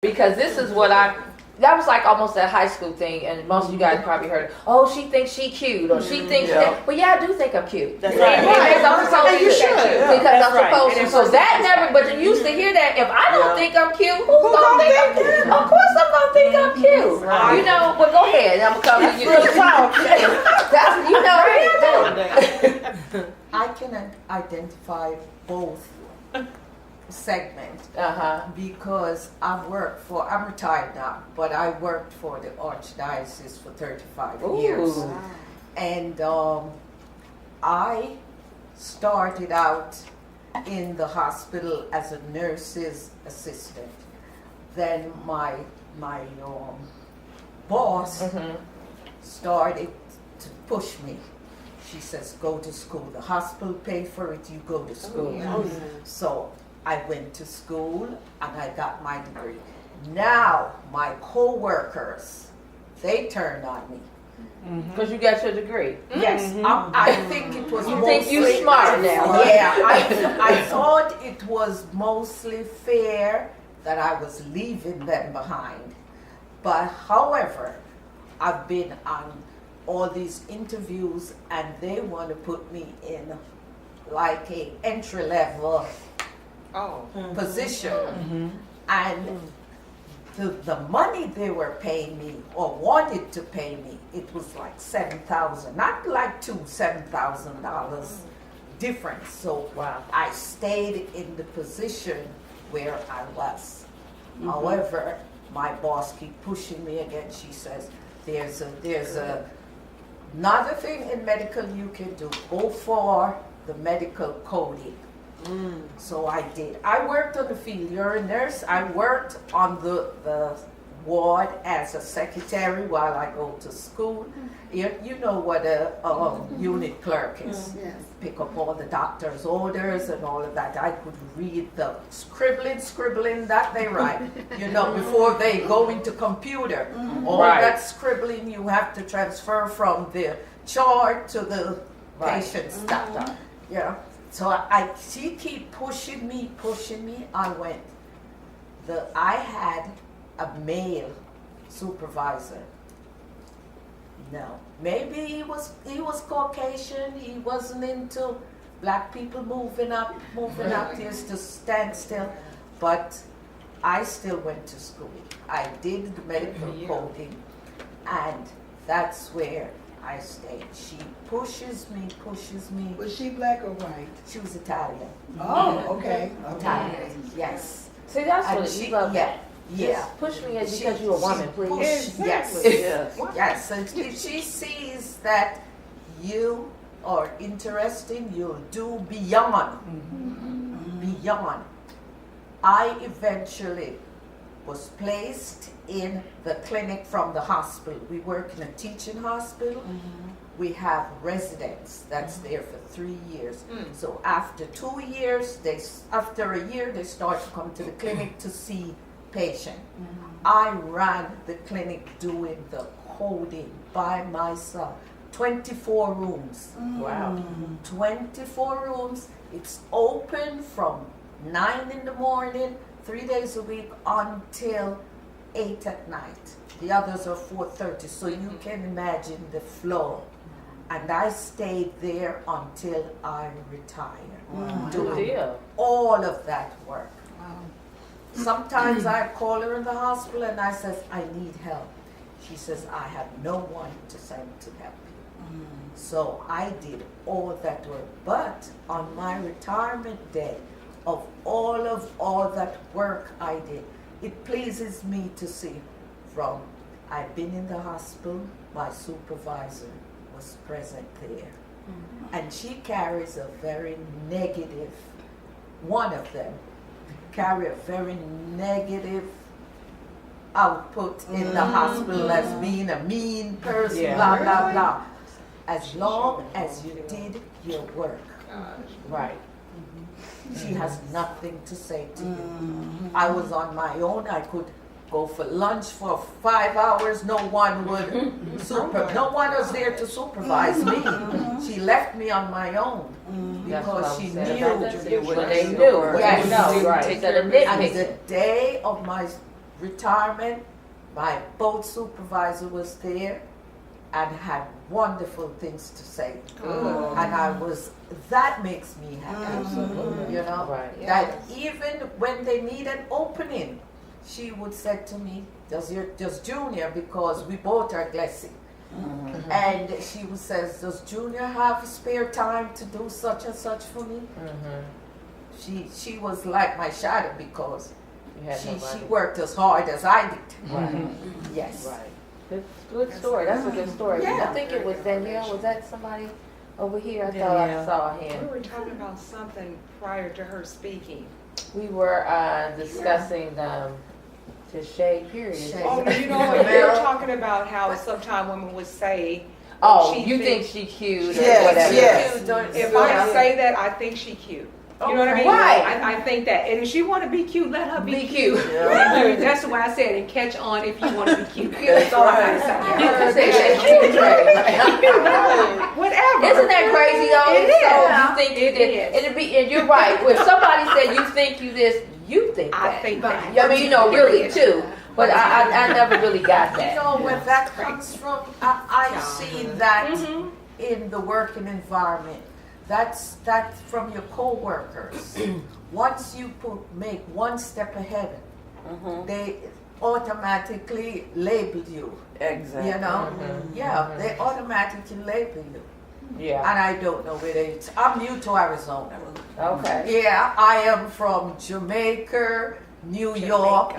Because this is what that was like almost a high school thing, and most of you guys probably heard it. Oh, she thinks she cute, or she thinks that. Well, yeah, I do think I'm cute. That's right. Because I'm supposed to. Because I'm supposed to. So that never. But you used to hear that. If I don't think I'm cute, who's gonna think I'm cute? Of course, I'm gonna think I'm cute. You know. But go ahead. I'm gonna come to you. That's I can identify both segments because I'm retired now, but I worked for the Archdiocese for 35 years. And I started out in the hospital as a nurse's assistant. Then my boss started to push me. She says, go to school. The hospital paid for it, you go to school. So I went to school and I got my degree. Now my co-workers, they turned on me. Because you got your degree. Yes, I think it was. You think you smart now? Yeah, I thought it was mostly fair that I was leaving them behind. But however, I've been on all these interviews and they want to put me in like a entry level position. And the money they were paying me or wanted to pay me, it was like $7,000, not like $7,000 difference. So I stayed in the position where I was. However, my boss keep pushing me again. She says, there's another thing in medical you can do. Go for the medical coding. So I did. I worked on the field. You're a nurse. I worked on the ward as a secretary while I go to school. You know what a unit clerk is. Pick up all the doctor's orders and all of that. I could read the scribbling that they write, before they go into computer. All that scribbling you have to transfer from the chart to the patient's doctor. Yeah. So she keep pushing me. I went. I had a male supervisor. No, maybe he was Caucasian. He wasn't into black people moving up. He used to stand still. But I still went to school. I did the medical coding, and that's where I stayed. She pushes me. Was she black or white? She was Italian. Oh, okay. Italian, yes. See, that's And what she, you love. yeah. Push me in because you're a woman, please. Yes. And if she sees that you are interesting, you'll do beyond. Beyond. I eventually was placed in the clinic from the hospital. We work in a teaching hospital. We have residents that's there for 3 years. So after 2 years, after a year, they start to come to the clinic to see patient. I ran the clinic doing the coding by myself. 24 rooms. Wow. 24 rooms. It's open from 9 in the morning, 3 days a week until 8 at night. The others are 4:30, so you can imagine the flow. And I stayed there until I retired, doing all of that work. Sometimes I call her in the hospital and I says, I need help. She says, I have no one to send to help you. So I did all that work. But on my retirement day, of all that work I did, it pleases me to see I've been in the hospital, my supervisor was present there. And she carries a very negative, one of them, carry a very negative output in the hospital as being a mean person, blah, blah, blah. As long as you did your work. Right. She has nothing to say to you. I was on my own. I could go for lunch for 5 hours. No one was there to supervise me. She left me on my own because she knew. They knew. Yes. And the day of my retirement, my boat supervisor was there and had wonderful things to say. And that makes me happy. Absolutely. You know, Right. that even when they need an opening, she would say to me, does Junior, because we both are Glessy. And she would say, does Junior have spare time to do such and such for me? She was like my shadow because she worked as hard as I did. Right. Yes. Right. Good story. That's a good story. Yeah. I think it was Danielle. Was that somebody over here? I thought I saw We him. were talking about something prior to her speaking. We were discussing the shade period. Shade. Oh, you know what? They were talking about how sometimes women would say, Oh, she you think thinks- she cute or Yes, whatever. yes. if I say that, I think she cute. You know what I mean? Right. I think that. And if she want to be cute, let her be Be cute. cute. That's why I said, and catch on if you want to be cute. That's all I gotta say. You can say shade period, right? Whatever. Isn't that crazy though? It is. So you think you It did, is. and you're right. When somebody said you think you this, you think that. I think that. I mean, really too. But I never really got You that. know where that comes from? I see that in the working environment. That's from your co-workers. Once you make one step ahead, they automatically label you. Exactly. You know? Yeah, they automatically label you. Yeah. And I don't know whether I'm new to Arizona. Okay. Yeah, I am from Jamaica, New York,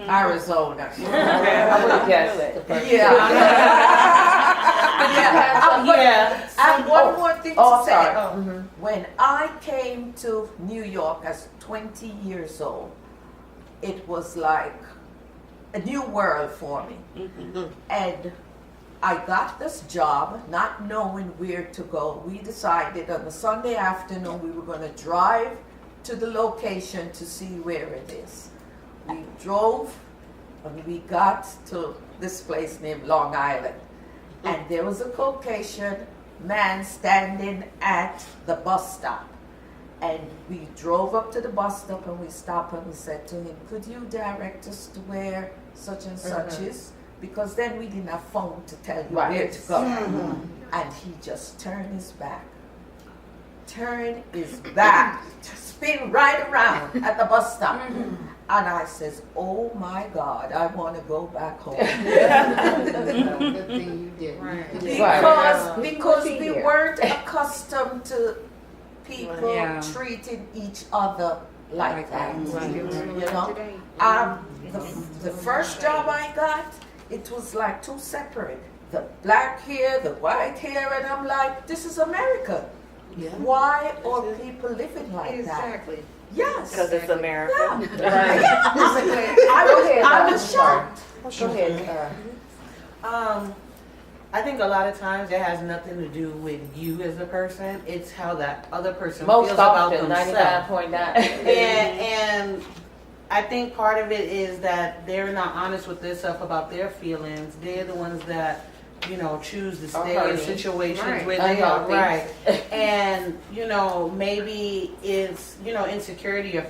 Arizona. I would have guessed it. Yeah. And one more thing to say. Sorry. When I came to New York as 20 years old, it was like a new world for me. And I got this job not knowing where to go. We decided on a Sunday afternoon we were going to drive to the location to see where it is. We drove and we got to this place named Long Island. And there was a Caucasian man standing at the bus stop. And we drove up to the bus stop and we stopped and we said to him, could you direct us to where such and such is? Because then we didn't have phone to tell you where to go. And he just turned his back. Spin right around at the bus stop. And I says, oh my God, I want to go back home. Good thing you did. Right. Because we weren't accustomed to people Yeah. treating each other like that. You know? Today. The first job I got, it was like two separate. The black hair, the white hair, and I'm like, this is America. Yeah. Why are people living like that? Exactly. Yes. Because it's America. Yeah. I was shocked. Go ahead. I think a lot of times it has nothing to do with you as a person. It's how that other person Most feels about often, themselves. 99.9. And I think part of it is that they're not honest with themselves about their feelings. They're the ones that, choose to stay in hurting. situations Right. where they are. Unhealthy. Right. And, maybe it's, insecurity or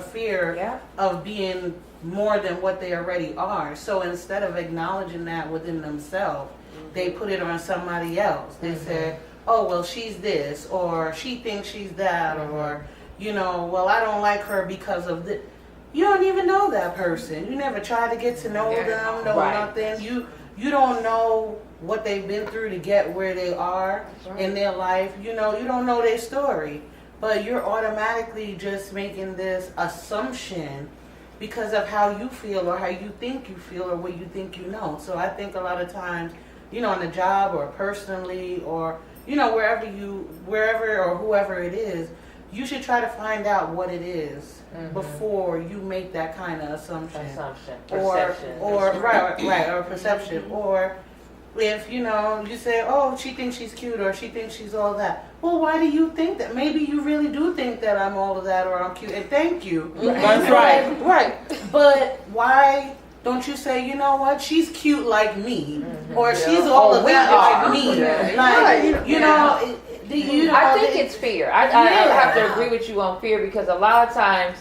fear Yeah. of being more than what they already are. So instead of acknowledging that within themselves, they put it on somebody else. They say, oh, well, she's this, or she thinks she's that, or, well, I don't like her because of this. You don't even know that person. You never try to get to know them, nothing. You don't know what they've been through to get where they are in their life. You don't know their story. But you're automatically just making this assumption because of how you feel or how you think you feel or what you think you know. So I think a lot of times, on the job or personally or, wherever or whoever it is, you should try to find out what it is before you make that kind of assumption. Perception. Or perception. Or if, you say, oh, she thinks she's cute or she thinks she's all that. Well, why do you think that? Maybe you really do think that I'm all of that or I'm cute. And thank you. That's right. Right. But why don't you say, you know what, she's cute like me, or she's all of that like me. Like, I think it's fear. I have to agree with you on fear because a lot of times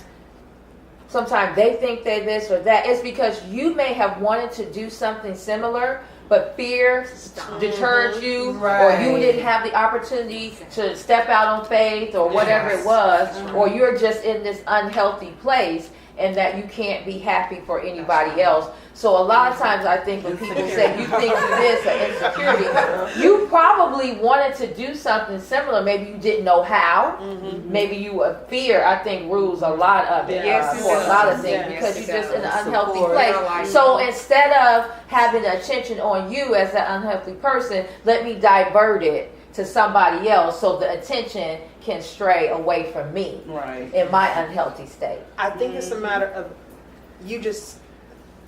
sometimes they think they're this or that. It's because you may have wanted to do something similar, but fear deterred you, or you didn't have the opportunity to step out on faith, or whatever it was, or you're just in this unhealthy place, and that you can't be happy for anybody else. So a lot of times I think when people say you think you this or insecurity, you probably wanted to do something similar. Maybe you didn't know how. Maybe you were fear. I think rules a lot of it for a lot of things, because you're just in an unhealthy place. So instead of having attention on you as an unhealthy person, let me divert it to somebody else so the attention can stray away from me in my unhealthy state. I think it's a matter of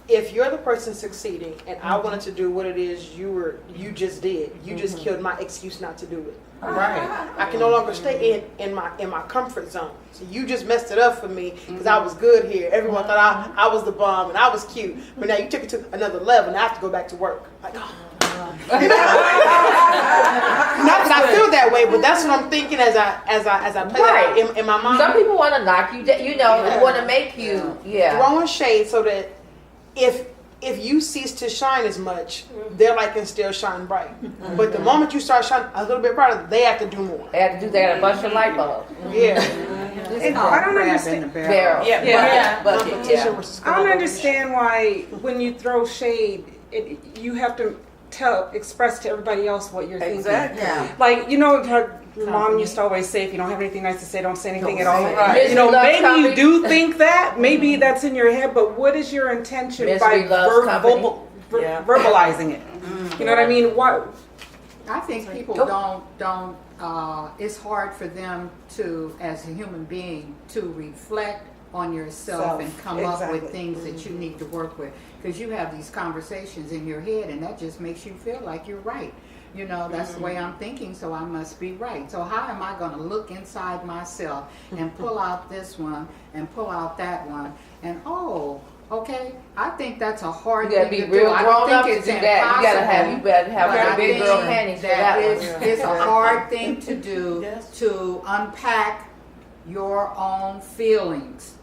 if you're the person succeeding and I wanted to do what it is you just did, you just killed my excuse not to do it. I can no longer stay in my comfort zone. So you just messed it up for me because I was good here. Everyone thought I was the bomb and I was cute. But now you took it to another level and I have to go back to work. Like, oh. Not that I feel that way, but that's what I'm thinking as I play that in my mind. Some people want to knock you down, want to make you throwing shade so that if you cease to shine as much, their light can still shine bright. But the moment you start shining a little bit brighter, they have to do more. They have to do. They got to bust your light bulb. And I don't understand. Barrel. I don't understand why when you throw shade, you have to express to everybody else what you're thinking. Like, her mom used to always say, if you don't have anything nice to say, don't say anything at all. Maybe you do think that. Maybe that's in your head, but what is your intention by verbalizing it? You know what I mean? What? I think people don't. It's hard for them to, as a human being, to reflect on yourself and come up with things that you need to work with, because you have these conversations in your head and that just makes you feel like you're right. That's the way I'm thinking, so I must be right. So how am I going to look inside myself and pull out this one and pull out that one and okay, I think that's a hard thing to do. You gotta be real grown up to do that. You better have a big girl panties for that one. It's a hard thing to do to unpack your own feelings,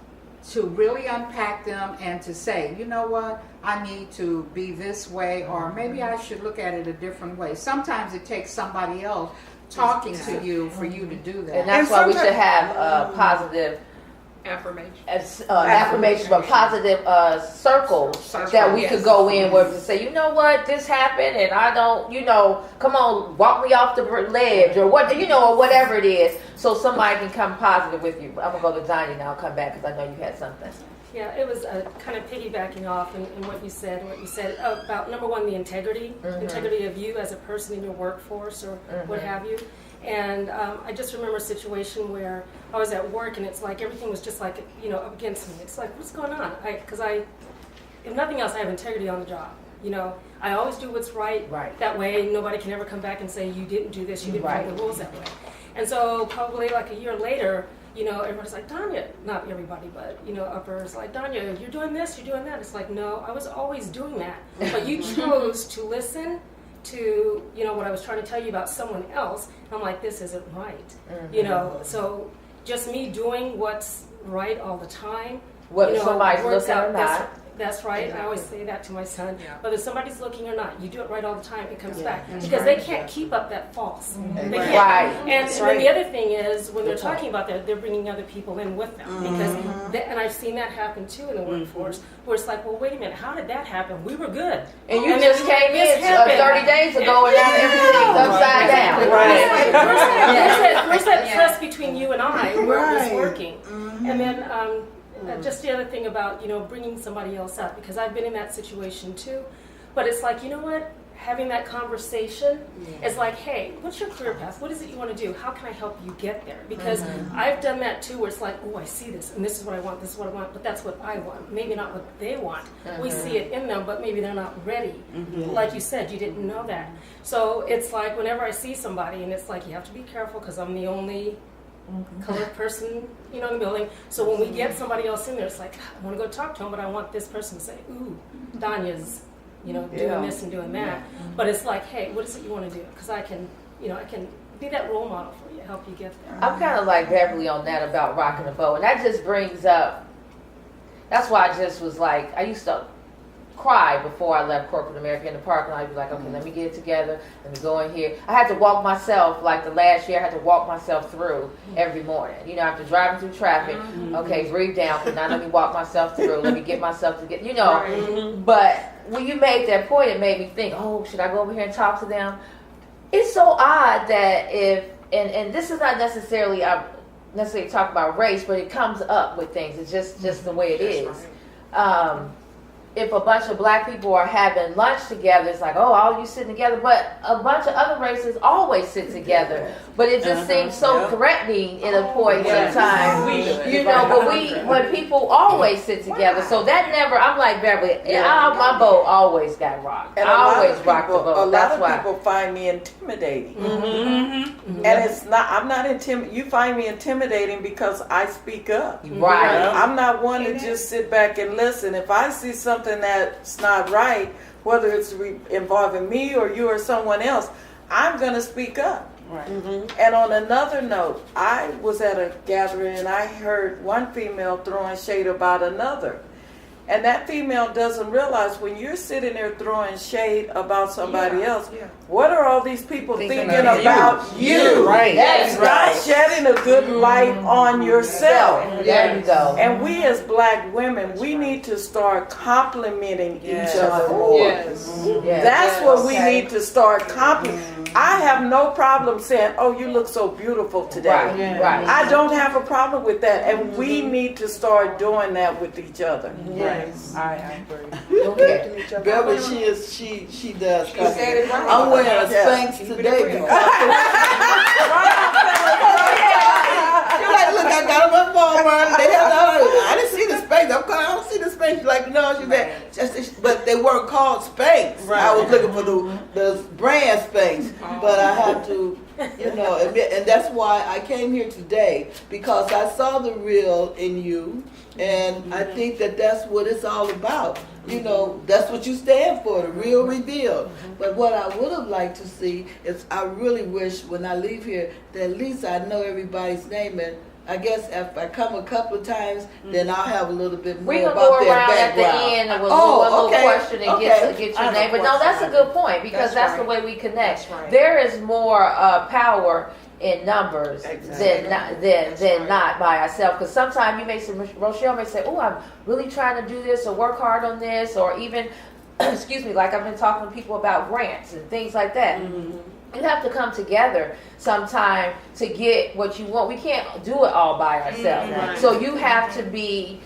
to really unpack them and to say, you know what, I need to be this way, or maybe I should look at it a different way. Sometimes it takes somebody else talking to you for you to do that. And that's why we should have positive affirmation, but positive circles that we could go in where we say, you know what, this happened and I don't, come on, walk me off the ledge or what, or whatever it is, so somebody can come positive with you. I'm gonna go to Donnie now, I'll come back because I know you had something. Yeah, it was kind of piggybacking off in what you said about, number one, the integrity of you as a person in your workforce or what have you. And I just remember a situation where I was at work and it's like everything was just like, up against me. It's like, what's going on? Because if nothing else, I have integrity on the job. I always do what's right. That way nobody can ever come back and say, you didn't do this, you didn't follow the rules that way. And so probably like a year later, everybody's like, Danya, not everybody, but, uppers like, Danya, you're doing this, you're doing that. It's like, no, I was always doing that. But you chose to listen to, what I was trying to tell you about someone else. And I'm like, this isn't right. So just me doing what's right all the time. What somebody's looking or not. That's right. Exactly. I always say that to my son. Whether somebody's looking or not, you do it right all the time, it comes back. Because they can't keep up that false. They can't. And then the other thing is, when they're talking about that, they're bringing other people in with them. Because and I've seen that happen too in the workforce, where it's like, well, wait a minute, how did that happen? We were good. And you just came in 30 days ago and now everything's upside down. Where's that trust between you and I where it was working? And then just the other thing about, bringing somebody else up, because I've been in that situation too. But it's like, what? Having that conversation is like, hey, what's your career path? What is it you want to do? How can I help you get there? Because I've done that too, where it's like, oh, I see this, and this is what I want, this is what I want, but that's what I want. Maybe not what they want. We see it in them, but maybe they're not ready. Like you said, you didn't know that. So it's like, whenever I see somebody, and it's like, you have to be careful, because I'm the only colored person, in the building. So when we get somebody else in there, it's like, I want to go talk to him, but I want this person to say, ooh, Danya's, doing this and doing that. But it's like, hey, what is it you want to do? Because I can be that role model for you, help you get there. I'm kind of like Beverly on that about rocking the boat, and that just brings up that's why I just was like, I used to cry before I left corporate America in the parking lot. I'd be like, okay, let me get it together. Let me go in here. I had to walk myself, like the last year, I had to walk myself through every morning. You know, after driving through traffic, okay, breathe down, now let me walk myself through. Let me get myself together, you know. But when you made that point, it made me think, oh, should I go over here and talk to them? It's so odd that if, and this is not necessarily talk about race, but it comes up with things. It's just the way it is. If a bunch of black people are having lunch together, it's like, oh, all you sitting together. But a bunch of other races always sit together. But it just seems so threatening in a point sometimes. You know, but when people always sit together. So that never, I'm like Beverly, my boat always got rocked. And I always rocked the boat. A lot of people find me intimidating. And it's not, I'm not intimidating. You find me intimidating because I speak up. Right. I'm not one to just sit back and listen. If I see something that's not right, whether it's involving me or you or someone else, I'm going to speak up. Right. And on another note, I was at a gathering and I heard one female throwing shade about another. And that female doesn't realize when you're sitting there throwing shade about somebody else, what are all these people thinking about you? Right. That's Not shedding a good light on yourself. There you go. And we as black women, we need to start complimenting each other more. Yes. That's what we need to start complimenting. I have no problem saying, oh, you look so beautiful today. Right. I don't have a problem with that. And we need to start doing that with each other. Yes. I agree. Okay. Beverly, she does. You said it right. I'm wearing a Spanx today because you're like, look, I got them at Walmart. I didn't see the Spanx. I don't see the Spanx. She's like, no, she said, but they weren't called Spanx. Right. I was looking for the brand Spanx, but I have to, you know, admit, and that's why I came here today, because I saw the real in you, and I think that that's what it's all about. You know, that's what you stand for, the real reveal. But what I would have liked to see is, I really wish when I leave here that at least I know everybody's name, and I guess if I come a couple of times, then I'll have a little bit more We're going to about go their around at background. the end with one little question and get I your have name. a But no, that's a question. good point, because that's the way we connect. That's right. There is more power in numbers than not by ourselves. Because sometimes you may say, Rochelle may say, oh, I'm really trying to do this or work hard on this, or even, excuse me, like I've been talking to people about grants and things like that. You have to come together sometime to get what you want. We can't do it all by ourselves. So you have to be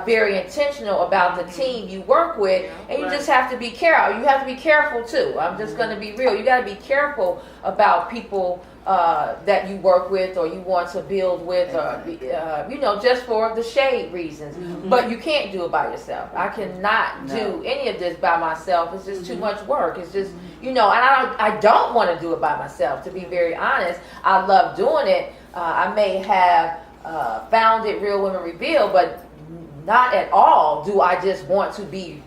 very intentional about the team you work with, and you just have to be careful. You have to be careful too. I'm just going to be real. You got to be careful about people that you work with or you want to build with, or you know, just for the shade reasons. But you can't do it by yourself. I cannot do any of this by myself. It's just too much work. It's just, you know, and I don't want to do it by myself, to be very honest. I love doing it. I may have founded Real Women Reveal, but not at all do I just want to be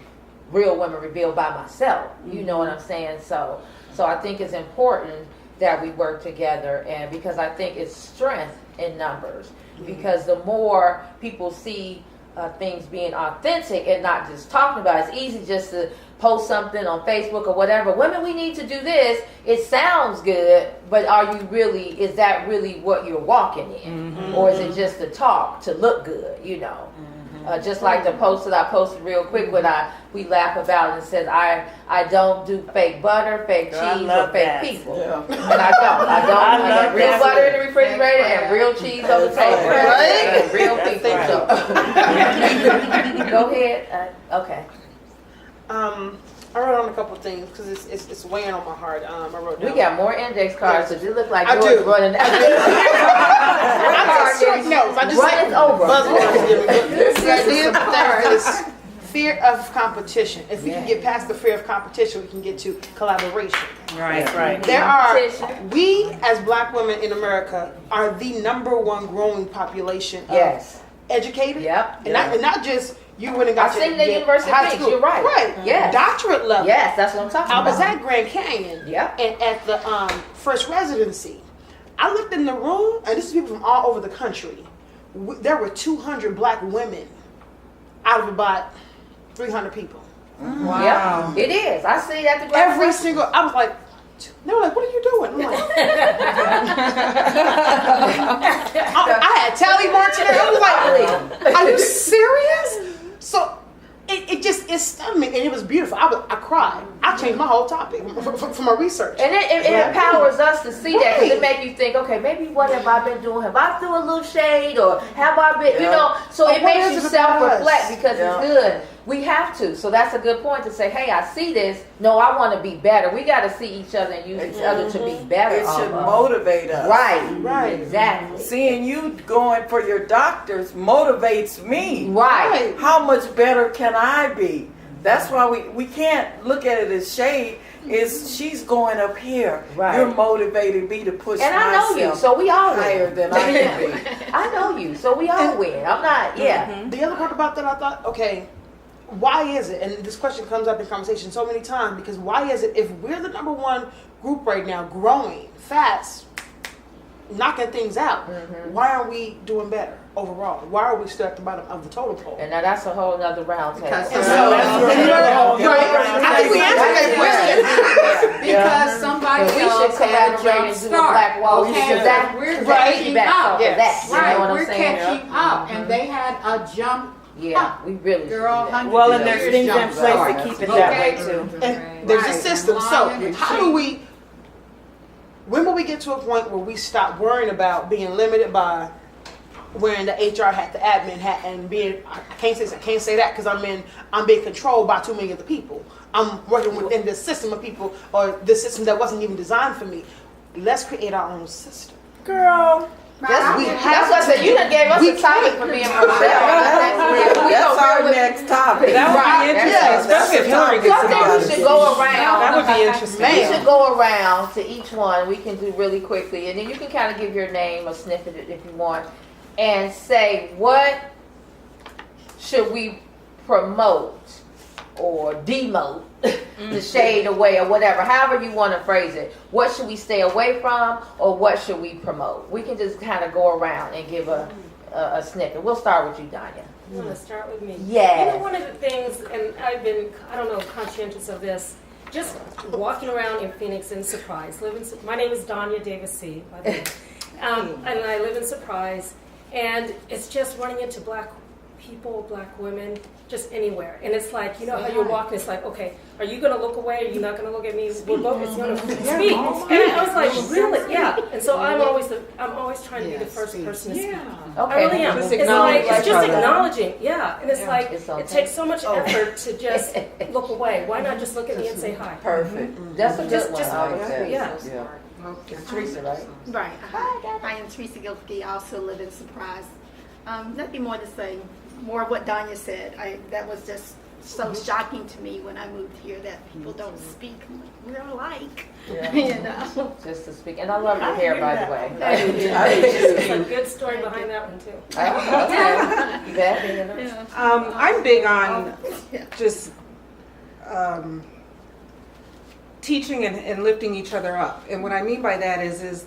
Real Women Reveal by myself. You know what I'm saying? So I think it's important that we work together, and because I think it's strength in numbers. Because the more people see things being authentic and not just talking about it, it's easy just to post something on Facebook or whatever. Women, we need to do this. It sounds good, but is that really what you're walking in? Or is it just the talk to look good, you know? Just like the post that I posted real quick when we laugh about it and said, I don't do fake butter, fake cheese, or fake people. And I don't. I got real butter in the refrigerator and real cheese on the table. And real people. Go ahead. Okay. I wrote on a couple of things because it's weighing on my heart. I wrote down. We got more index cards, so you look like I George do. running out. I took short notes. I just Running over. The idea there is fear of competition. If we can get past the fear of competition, we can get to collaboration. Right. We as black women in America are the #1 growing population of educated. Yep. And not just you went and got I've seen the University of Phoenix, you're right. Right. Yes. Doctorate level. Yes, that's what I'm talking about. I was at Grand Canyon. Yep. And at the first residency, I looked in the room, and this is people from all over the country. There were 200 black women. out of about 300 people. Wow. Yeah, it is. I see that the Every single, I was like, they were like, what are you doing? I'm like, I had tally marks in there. I was like, are you serious? So it stunned me, and it was beautiful. I cried. I changed my whole topic from my research. And it empowers us to see that, because it makes you think, okay, maybe what have I been doing? Have I threw a little shade, or have I been, you know? So it makes you self-reflect, because it's good. We have to. So that's a good point to say, hey, I see this. No, I want to be better. We got to see each other and use each other to be better. It should motivate us. Right. Exactly. Seeing you going for your doctors motivates me. Right. How much better can I be? That's why we can't look at it as shade. Is she's going up here. Right. You're motivating me to push and I know you, so we all higher win. than I can be. I know you, so we all win. I'm not, The other part about that, I thought, okay, why is it? And this question comes up in conversation so many times, because why is it, if we're the number one group right now, growing fast, knocking things out, why are we doing better overall? Why are we still at the bottom of the totem pole? And now that's a whole other round table. Because I think we answered that question. Because somebody we should else had a collaborate jump and do a start. Black Wall Street, Okay, because that we're that catching piggyback up. off of that. You know Right, what we're I'm saying? catching up, and they had a jump. Yeah, we really should Girl, do that. Well, and there's things in place to keep it that way Okay. too. And there's a system. So how do we, when will we get to a point where we stop worrying about being limited by wearing the HR hat, the admin hat, and being, I can't say that because I'm being controlled by too many of the people. I'm working within this system of people, or this system that wasn't even designed for me. Let's create our own system. Girl. That's what I said. You done gave us a topic for me and Michelle. That's our next topic. That would be interesting, especially if Hillary gets So I think we should go around. That would be interesting. We should go around to each one. We can do really quickly, and then you can kind of give your name or snippet it if you want, and say what should we promote or demote, the shade away or whatever, however you want to phrase it. What should we stay away from, or what should we promote? We can just kind of go around and give a snippet. We'll start with you, Danya. You want to start with me? Yeah. You know, one of the things, and I've been, I don't know, conscientious of this, just walking around in Phoenix in Surprise. My name is Danya Davis C, by the way. And I live in Surprise, and it's just running into black people, black women, just anywhere. And it's like, you know how you're walking, it's like, okay, are you going to look away? Are you not going to look at me? We're both going to speak. And I was like, really? Yeah. And so I'm always trying to be the first person to speak. Okay. I really am. It's just acknowledging. Yeah. And it's like, okay. it takes so much effort to just look away. Why not just look at me and say hi? Perfect. That's a good one. Just I would say. yeah. Teresa, right? Right. I am Teresa Gilski. I also live in Surprise. Nothing more to say. More of what Danya said. That was just so shocking to me when I moved here that people don't speak. We're alike. Yeah. You know. Just to speak. And I love your hair, by the way. There's a good story behind that one, too. Okay. Beth? I'm big on just teaching and lifting each other up. And what I mean by that is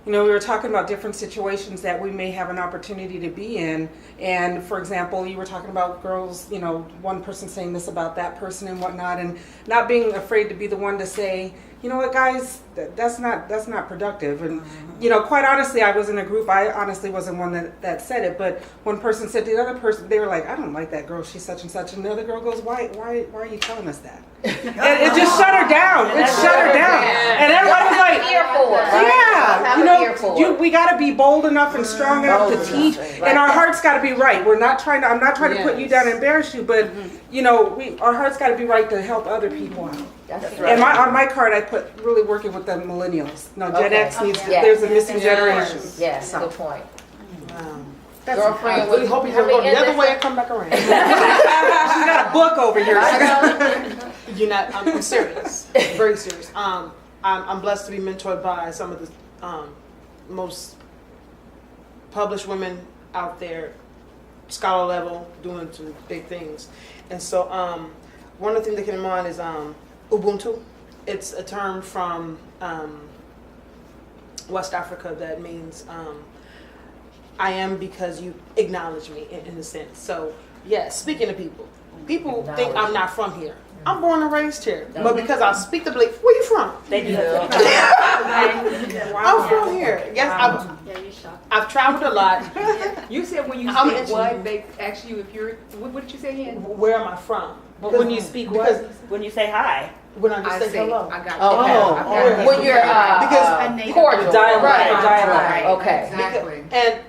you know, we were talking about different situations that we may have an opportunity to be in. And for example, you were talking about girls, you know, one person saying this about that person and whatnot, and not being afraid to be the one to say, you know what, guys, that's not productive. And you know, quite honestly, I was in a group. I honestly wasn't one that said it, but one person said to the other person, they were like, I don't like that girl. She's such and such. And the other girl goes, Why are you telling us that? And it just shut her down. It shut her down. And everybody was like, yeah, you know, we got to be bold enough and strong enough to teach, and our hearts got to be right. I'm not trying to put you down and embarrass you, but you know, our hearts got to be right to help other people out. That's right. And on my card, I put really working with the millennials. No, Gen X needs. There's a missing generation. Yes, good point. Girlfriend, I really hope you're going the other way and come back around. She's got a book over here. You're not. I'm serious. Very serious. I'm blessed to be mentored by some of the most published women out there, scholar level, doing some big things. And so one of the things that came to mind is Ubuntu. It's a term from West Africa that means I am because you acknowledge me in a sense. So Yes, speaking to people. People think I'm not from here. I'm born and raised here. But because I speak to believe, where you from? They do. I'm from here. Yes, I've traveled a lot. You said when you I'm speak what, they ask you if you're, what did you say again? Where am I from? But when you speak what? When you say hi. When I just say hello. I got you. Okay. When you're because cordial. Dialogue. Okay. Exactly. And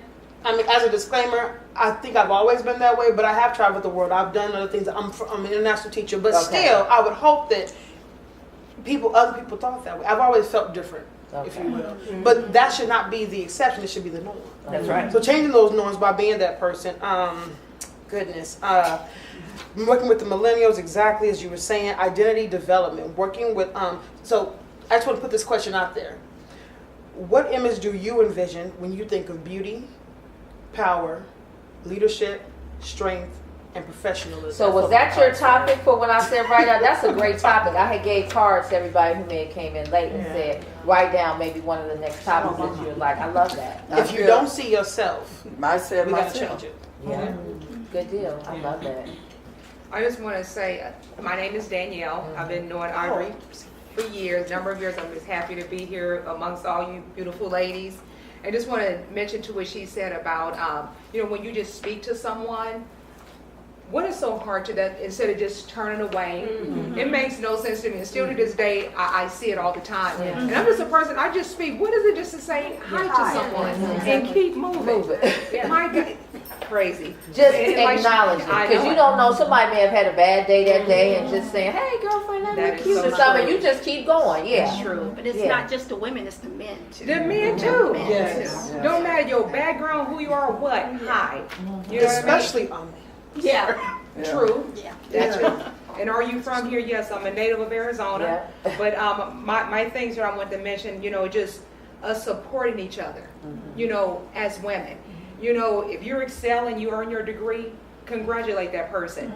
I mean, as a disclaimer, I think I've always been that way, but I have traveled the world. I've done other things. I'm an international teacher, but still, I would hope that other people thought that way. I've always felt different, if you will. But that should not be the exception. It should be the norm. That's right. So changing those norms by being that person. Goodness. Working with the millennials, exactly as you were saying, identity development. Working with so I just want to put this question out there. What image do you envision when you think of beauty, power, leadership, strength, and professionalism? So was that your topic for when I said write down? That's a great topic. I had gave cards to everybody who may have came in late and said write down maybe one of the next topics that you would like. I love that. If you don't see yourself, I said we gotta myself. change it. Yeah. Good deal. I love that. I just want to say, my name is Danielle. I've been knowing Audrey for years, number of years. I'm just happy to be here amongst all you beautiful ladies. I just want to mention to what she said about, when you just speak to someone, what is so hard to that instead of just turning away? It makes no sense to me. And still to this day, I see it all the time. And I'm just a person, I just speak. What is it just to say hi to someone and keep moving? My God, crazy. Just acknowledge it. Because you don't know, somebody may have had a bad day that day and just saying, hey, girlfriend, that look cute or something. You just keep going. Yeah. It's true. But it's not just the women, it's the men too. The men too. Yes. Don't matter your background, who you are, what, hi. You know Especially what I mean? True. Yeah. That's true. And are you from here? Yes, I'm a native of Arizona. But my things that I want to mention, just us supporting each other, as women. If you're excelling, you earn your degree, congratulate that person.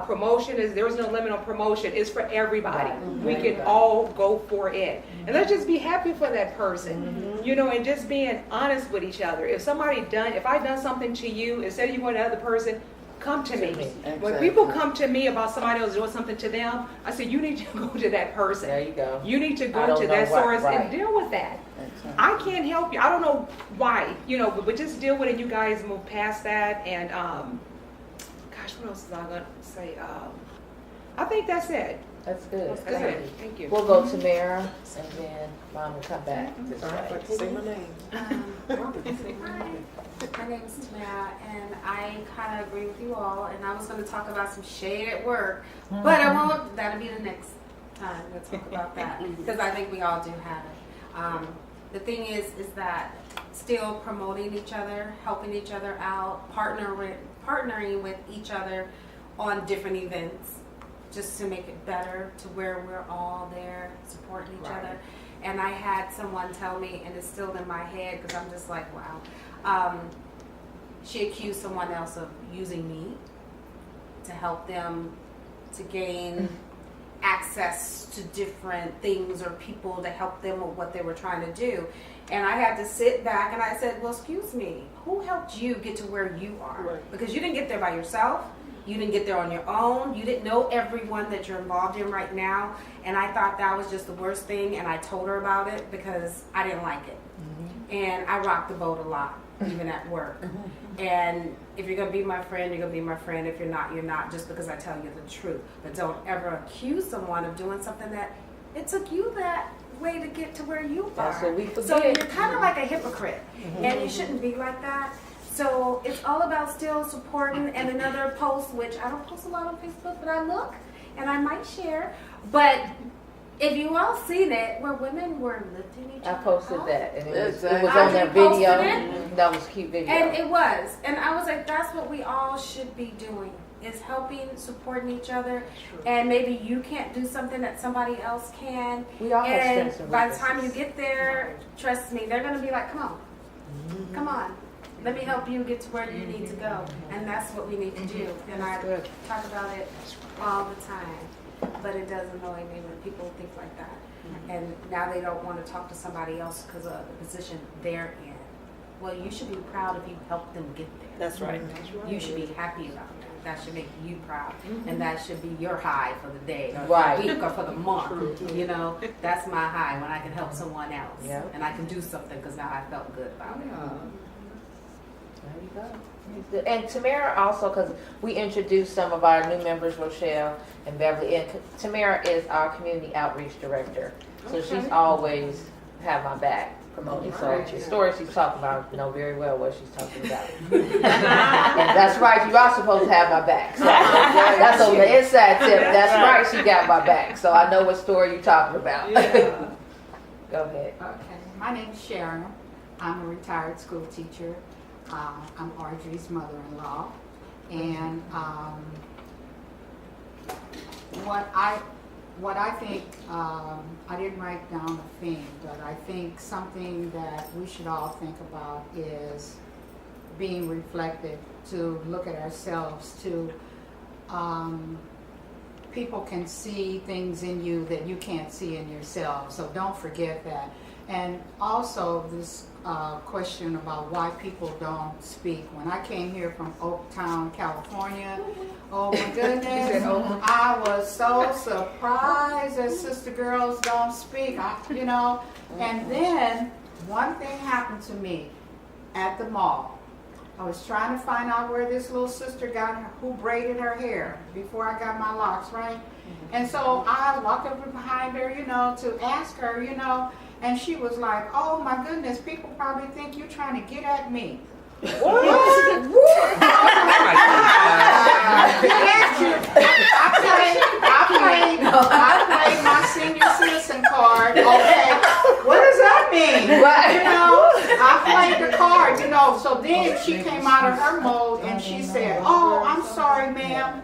Promotion there's no limit on promotion. It's for everybody. We can all go for it. And let's just be happy for that person. And just being honest with each other. If I done something to you, instead of you going to the other person, come to me. Exactly. When people come to me about somebody else doing something to them, I say, you need to go to that person. There you go. You need to go to that source and deal with that. Exactly. I can't help you. I don't know why, but just deal with it. You guys move past that. And, gosh, what else is I going to say? I think that's it. That's good. Thank you. We'll go to Mara and then Mom will come back this way. Say my name. My name is Tamara, and I kind of agree with you all. And I was going to talk about some shade at work, but I won't. That'll be the next time we'll talk about that because I think we all do have it. The thing is that still promoting each other, helping each other out, partnering with each other on different events, just to make it better to where we're all there supporting each other. And I had someone tell me, and it's still in my head because I'm just like, wow. She accused someone else of using me to help them to gain access to different things or people to help them with what they were trying to do. And I had to sit back and I said, well, excuse me, who helped you get to where you are? Because you didn't get there by yourself. You didn't get there on your own. You didn't know everyone that you're involved in right now. And I thought that was just the worst thing. And I told her about it because I didn't like it. And I rocked the boat a lot, even at work. And if you're going to be my friend, you're going to be my friend. If you're not, you're not, just because I tell you the truth. But don't ever accuse someone of doing something that it took you that way to get to where you are. That's what we forget. So you're kind of like a hypocrite. And you shouldn't be like that. So it's all about still supporting. And another post, which I don't post a lot on Facebook, but I look and I might share. But if you all seen it, where women were lifting each other I posted up. that, and it was on that video. That was a cute video. And it was. And I was like, that's what we all should be doing, is helping, supporting each other. And maybe you can't do something that somebody else can. We all have strengths and and by the weaknesses. time you get there, trust me, they're going to be like, come on. Come on. Let me help you get to where you need to go. And that's what we need to do. And I talk about it all the time. But it does annoy me when people think like that. And now they don't want to talk to somebody else because of the position they're in. well, you should be proud if you helped them get there. That's right. You should be happy about that. That should make you proud, and that should be your high for the day, or Right. for the week, or for the month. You know, that's my high when I can help someone else, Yeah. and I can do something because now I felt good about it. There you go. And Tamara also, because we introduced some of our new members, Rochelle and Beverly, and Tamara is our community outreach director. So she's always have my back promoting. So the story she's talking about, I know very well what she's talking about. And that's right, you are supposed to have my back. So that's on the inside tip. That's right, she got my back. So I know what story you're talking about. Go ahead. Okay, my name's Sharon. I'm a retired school teacher. I'm Audrey's mother-in-law. And what I think, I didn't write down a thing, but I think something that we should all think about is being reflective, to look at ourselves, to people can see things in you that you can't see in yourself, so don't forget that. And also this question about why people don't speak. When I came here from Oaktown, California, oh my goodness, I was so surprised that sister girls don't speak, you know. And then one thing happened to me at the mall. I was trying to find out where this little sister who braided her hair before I got my locks, right? And so I walked up behind her, you know, to ask her, you know, and she was like, oh my goodness, people probably think you're trying to get at me. What? I played my senior citizen card, okay? What does that mean? Right. You know, I played the card, you know, so then she came out of her mode and she said, oh, I'm sorry, ma'am.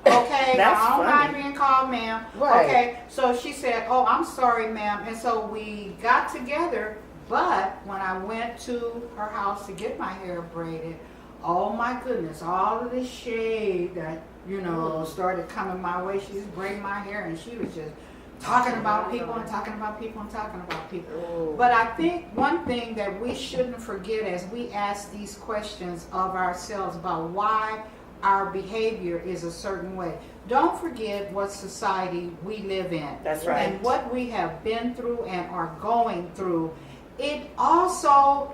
Okay, I don't mind being called ma'am. Right. Okay, so she said, oh, I'm sorry, ma'am. And so we got together, but when I went to her house to get my hair braided, oh my goodness, all of this shade that, you know, started coming my way. She was braiding my hair and she was just talking about people and talking about people and talking about people. But I think one thing that we shouldn't forget as we ask these questions of ourselves about why our behavior is a certain way. Don't forget what society we live in. That's right. And what we have been through and are going through. It also,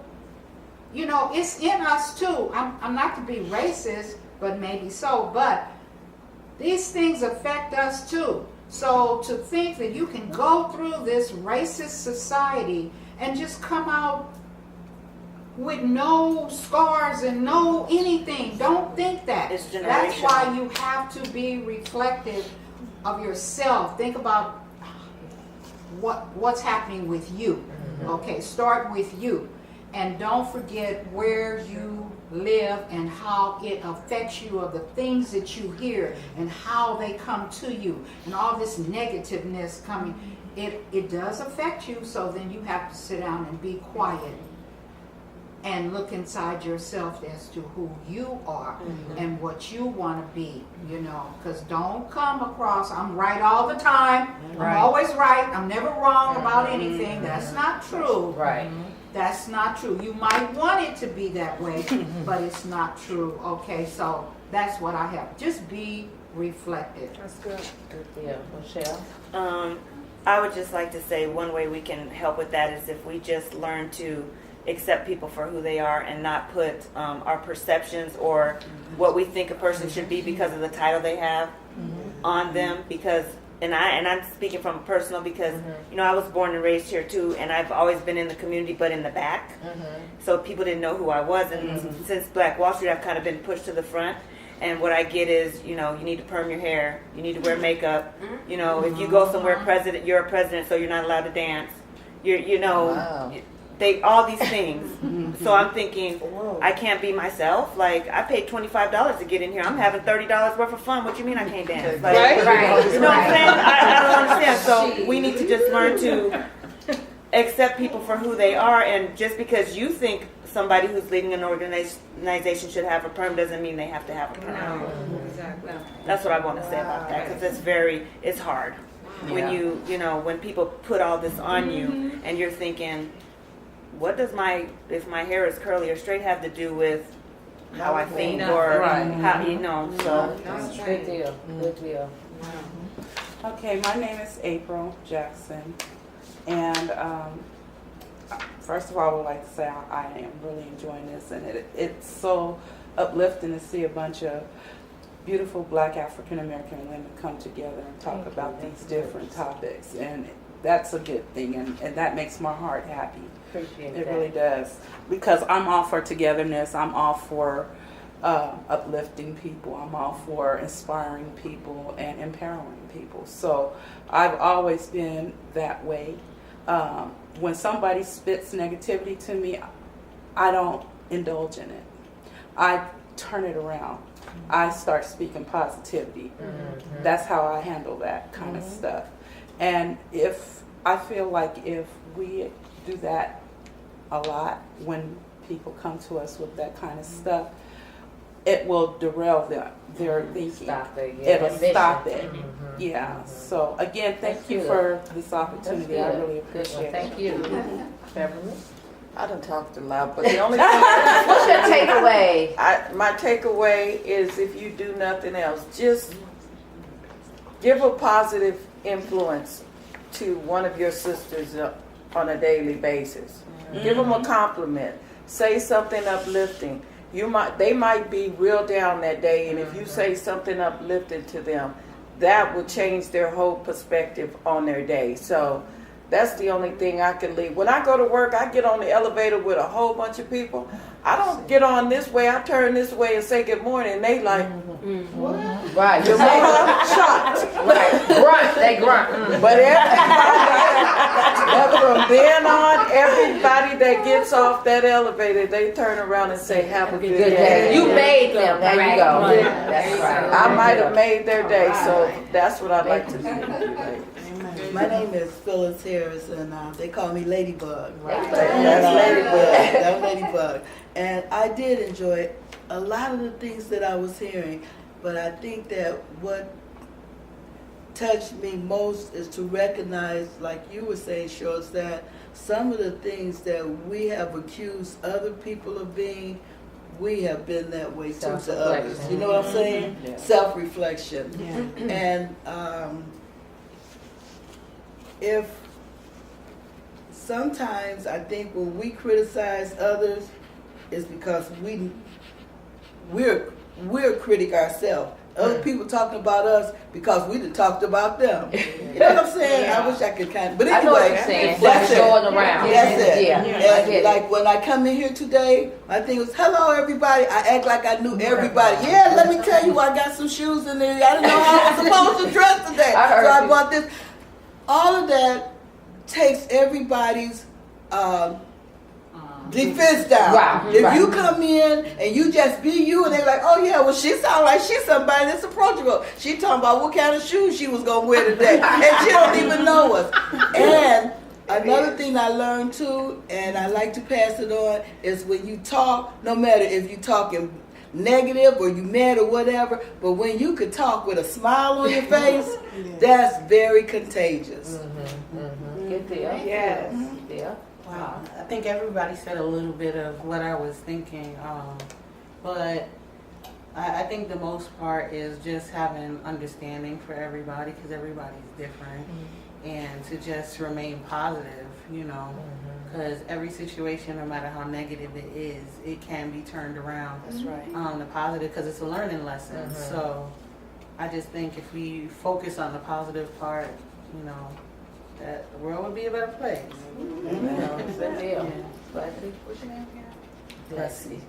you know, it's in us too. I'm not to be racist, but maybe so. But these things affect us too. So to think that you can go through this racist society and just come out with no scars and no anything. Don't think that. It's generational. That's why you have to be reflective of yourself. Think about what's happening with you. Okay, start with you. And don't forget where you live and how it affects you, of the things that you hear and how they come to you, and all this negativeness coming. It does affect you, so then you have to sit down and be quiet and look inside yourself as to who you are and what you want to be, you know, because don't come across, I'm right all the time, I'm always right, I'm never wrong about anything. That's not true. Right. That's not true. You might want it to be that way, but it's not true. Okay, so that's what I have. Just be reflective. That's good. Yeah, Michelle. I would just like to say one way we can help with that is if we just learn to accept people for who they are and not put our perceptions or what we think a person should be because of the title they have on them. Because and I'm speaking from personal because you know I was born and raised here too, and I've always been in the community but in the back, so people didn't know who I was. And since Black Wall Street, I've kind of been pushed to the front. And what I get is, you know, you need to perm your hair, you need to wear makeup. You know, if you go somewhere president, you're a president, so you're not allowed to dance. You know, they all these things. So I'm thinking, I can't be myself. Like I paid $25 to get in here. I'm having $30 worth of fun. What you mean I can't dance? Like, You know what I'm saying? I don't understand. So we need to just learn to accept people for who they are, and just because you think somebody who's leading an organization should have a perm doesn't mean they have to have a perm. No, exactly. That's what I want to say about that, because it's hard when you know, when people put all this on you and you're thinking, what does if my hair is curly or straight have to do with how I think Right. or Right. how, you know, so. Good deal. Good deal. Okay, my name is April Jackson, and first of all, I would like to say I am really enjoying this, and it's so uplifting to see a bunch of beautiful Black African American women come together and talk about these different topics, and that's a good thing, and that makes my heart happy. Appreciate It that. really does, because I'm all for togetherness. I'm all for uplifting people. I'm all for inspiring people and empowering people. So I've always been that way. When somebody spits negativity to me, I don't indulge in it. I turn it around. I start speaking positivity. That's how I handle that kind of stuff. And if I feel like if we do that a lot, when people come to us with that kind of stuff, it will derail their thinking. Stop it. Yeah. It'll stop it. Yeah. So again, thank That's you good. for this opportunity. I That's good. really Good one. appreciate it. Thank you. Beverly? I done talked a lot, but the only thing I What's your takeaway? my takeaway is if you do nothing else, just give a positive influence to one of your sisters on a daily basis. Give them a compliment. Say something uplifting. They might be real down that day, and if you say something uplifting to them, that will change their whole perspective on their day. So that's the only thing I can leave. When I go to work, I get on the elevator with a whole bunch of people. I don't get on this way. I turn this way and say good morning. And they like, Right. good morning, shocked. Right. Grunt. They grunt. But from then on, everybody that gets off that elevator, they turn around and say, have a good day. You made them. There you go. Yeah. That's right. I might have made their day, so that's what I'd like to do. My name is Phyllis Harris, and they call me Ladybug. That's Ladybug. That's Ladybug. And I did enjoy a lot of the things that I was hearing, but I think that what touched me most is to recognize, like you were saying, Shorts, that some of the things that we have accused other people of being, we have been that way too to others. You know what I'm saying? Yeah. Self-reflection. Yeah. And if sometimes I think when we criticize others, it's because we're a critic ourselves. Other people talking about us because we done talked about them. You know what I'm saying? Yeah. I wish I could but anyway, I know what you're saying. that's it. Going around. That's it. Yeah. And like when I come in here today, my thing was, hello everybody. I act like I knew everybody. Yeah, let me tell you, I got some shoes in there. I didn't know how I was supposed to dress today. I bought this. All of that takes everybody's defense down. Right, if right. you come in and you just be you, and they're like, oh yeah, well she sounds like she's somebody that's approachable. She talking about what kind of shoes she was gonna wear today, and she don't even know us. And another thing I learned too, and I like to pass it on, is when you talk, no matter if you talking negative or you mad or whatever, but when you could talk with a smile on your face, that's very contagious. Good deal. Yes. Good deal. Wow, I think everybody said a little bit of what I was thinking, but I think the most part is just having understanding for everybody, because everybody's different, and to just remain positive, you know, because every situation, no matter how negative it is, it can be turned around. That's right. The positive, because it's a learning lesson. So I just think if we focus on the positive part, you know, that the world would be a better place. Good deal. Blessy. What's your name again? Blessy.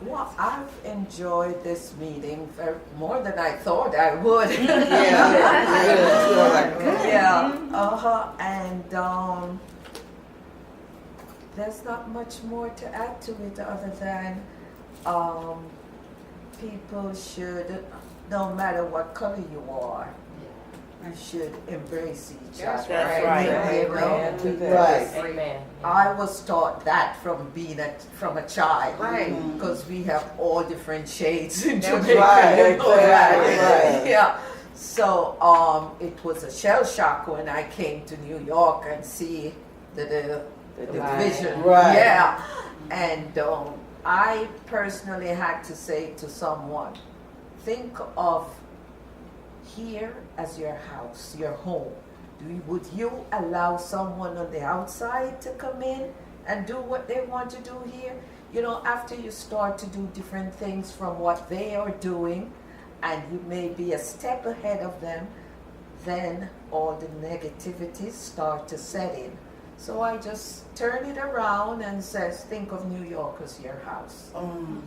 Well, I've enjoyed this meeting more than I thought I would. And there's not much more to add to it other than people should, no matter what color you are, should embrace each other. That's right. You know? Right. Amen. I was taught that from from a child, because we have all different shades in Jamaica. Right. Yeah. So it was a shell shock when I came to New York and see the division. Right. Yeah. And I personally had to say to someone, think of here as your house, your home. Would you allow someone on the outside to come in and do what they want to do here? You know, after you start to do different things from what they are doing, and you may be a step ahead of them, then all the negativities start to set in. So I just turn it around and says, think of New York as your house.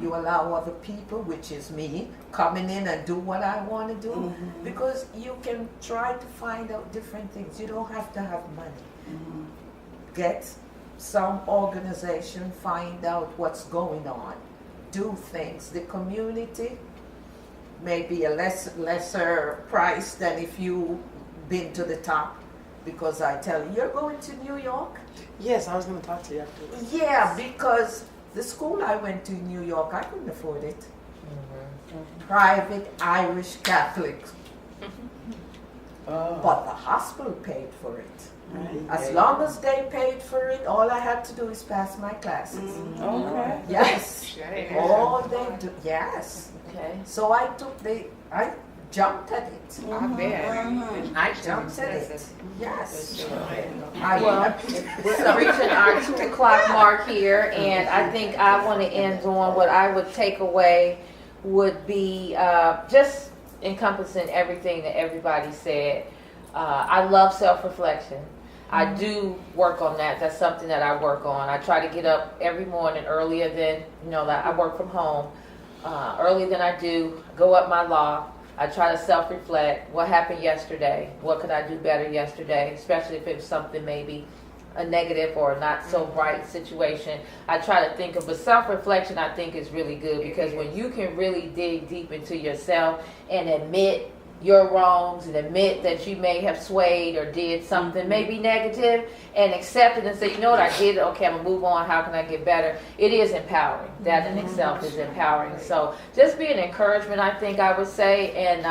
You allow other people, which is me, coming in and do what I want to do, because you can try to find out different things. You don't have to have money. Get some organization, find out what's going on, do things. The community may be a lesser price than if you've been to the top. Because I tell you, you're going to New York? Yes, I was going to talk to you afterwards. Yeah, because the school I went to in New York, I couldn't afford it. Private Irish Catholic. But the hospital paid for it. As long as they paid for it, all I had to do is pass my classes. Okay. Yes. All they do, yes. Okay. So I jumped at it. I bet. I jumped at it. Yes. Well, we're reaching our 2 o'clock mark here, and I think I want to end on what I would take away would be just encompassing everything that everybody said. I love self-reflection. I do work on that. That's something that I work on. I try to get up every morning earlier than, I work from home, earlier than I do, go up my law. I try to self-reflect. What happened yesterday? What could I do better yesterday? Especially if it was something maybe a negative or not so bright situation. I try to think of, but self-reflection I think is really good, because when you can really dig deep into yourself and admit your wrongs and admit that you may have swayed or did something maybe negative, and accept it and say, you know what, I did it, okay, I'm gonna move on, how can I get better? It is empowering. That in itself is empowering. So just be an encouragement, I think I would say. And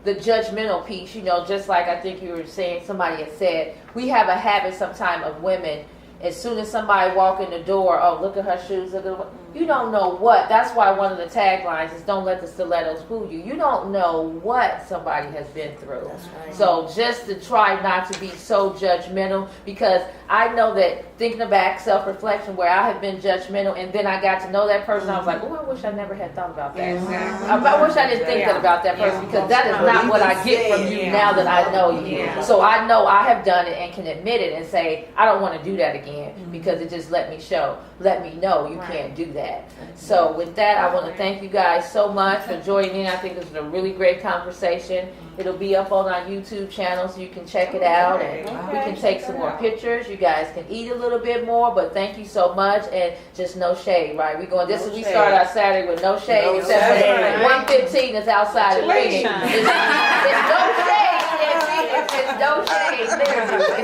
the judgmental piece, just like I think you were saying, somebody had said, we have a habit sometimes of women, as soon as somebody walk in the door, oh, look at her shoes, look at her. You don't know what. That's why one of the taglines is don't let the stilettos fool you. You don't know what somebody has been through. Right. So just to try not to be so judgmental, because I know that thinking back, self-reflection, where I have been judgmental, and then I got to know that person, I was like, oh, I wish I never had thought about that. Exactly. I wish I didn't think that about that person, because that is not what I get from you now that I know you. So I know I have done it and can admit it and say, I don't want to do that again, because it just let me know you can't do that. So with that, I want to thank you guys so much for joining in. I think this was a really great conversation. It'll be up on our YouTube channel, so you can check it out, and we can take some more pictures. You guys can eat a little bit more, but thank you so much, and just no shade, right? We start our Saturday with no shade, except for 1:15 is outside of Phoenix. It's no shade. It's no shade.